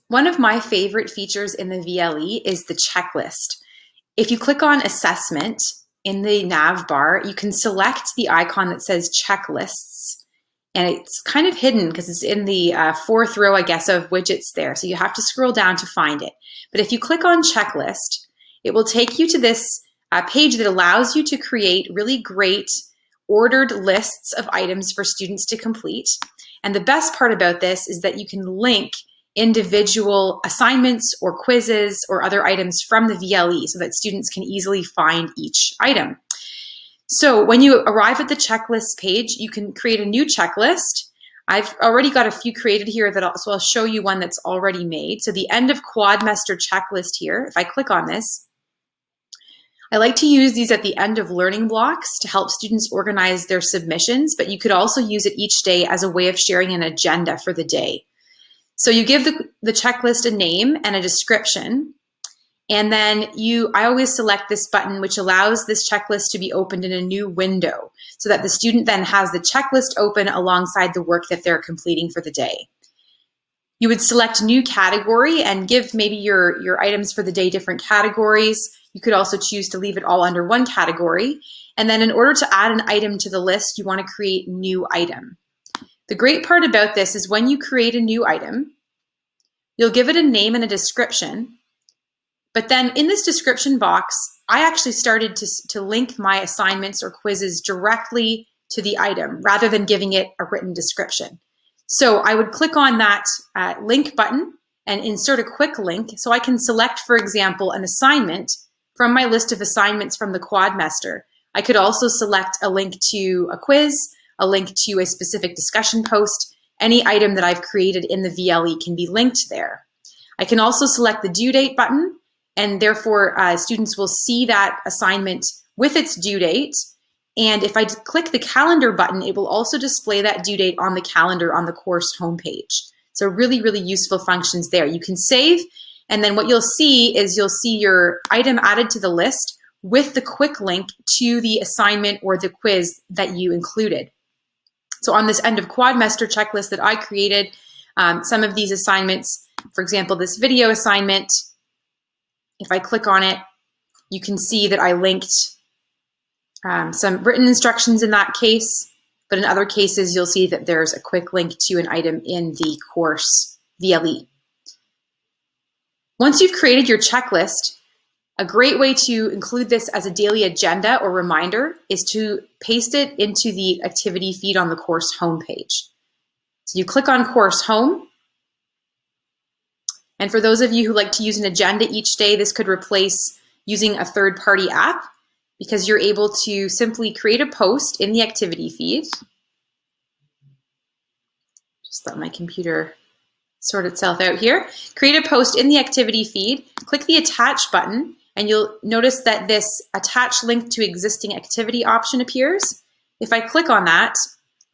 One of my favorite features in the VLE is the checklist. If you click on assessment in the nav bar, you can select the icon that says checklists, and it's kind of hidden because it's in the fourth row, I guess, of widgets there. So you have to scroll down to find it. But if you click on checklist, it will take you to this page that allows you to create really great ordered lists of items for students to complete. And the best part about this is that you can link individual assignments or quizzes or other items from the VLE so that students can easily find each item. So when you arrive at the checklist page, you can create a new checklist. I've already got a few created here, so I'll show you one that's already made. So the end of quadmester checklist here, if I click on this, I like to use these at the end of learning blocks to help students organize their submissions, but you could also use it each day as a way of sharing an agenda for the day. So you give the checklist a name and a description, and then I always select this button, which allows this checklist to be opened in a new window so that the student then has the checklist open alongside the work that they're completing for the day. You would select new category and give maybe your items for the day different categories. You could also choose to leave it all under one category. And then in order to add an item to the list, you want to create new item. The great part about this is when you create a new item, you'll give it a name and a description. But then in this description box, I actually started to link my assignments or quizzes directly to the item rather than giving it a written description. So I would click on that link button and insert a quick link so I can select, for example, an assignment from my list of assignments from the quadmester. I could also select a link to a quiz, a link to a specific discussion post. Any item that I've created in the VLE can be linked there. I can also select the due date button, and therefore students will see that assignment with its due date. And if I click the calendar button, it will also display that due date on the calendar on the course homepage. So really, really useful functions there. You can save, and then what you'll see is you'll see your item added to the list with the quick link to the assignment or the quiz that you included. So on this end of quadmester checklist that I created, some of these assignments, for example, this video assignment, if I click on it, you can see that I linked some written instructions in that case, but in other cases, you'll see that there's a quick link to an item in the course VLE. Once you've created your checklist, a great way to include this as a daily agenda or reminder is to paste it into the activity feed on the course homepage. So you click on course home. And for those of you who like to use an agenda each day, this could replace using a third-party app because you're able to simply create a post in the activity feed. Just let my computer sort itself out here. Create a post in the activity feed, click the attach button, and you'll notice that this attach link to existing activity option appears. If I click on that,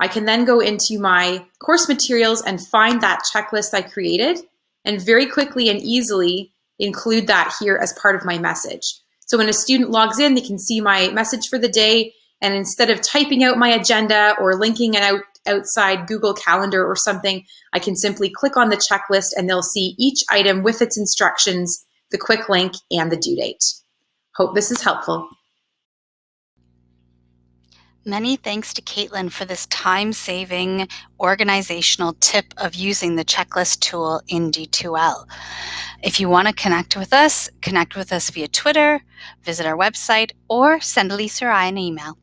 I can then go into my course materials and find that checklist I created and very quickly and easily include that here as part of my message. So when a student logs in, they can see my message for the day, and instead of typing out my agenda or linking it outside Google Calendar or something, I can simply click on the checklist and they'll see each item with its instructions, the quick link, and the due date. Hope this is helpful. Many thanks to Caitlin for this time-saving organizational tip of using the checklist tool in D2L. If you want to connect with us via Twitter, visit our website, or send Elisa or I an email.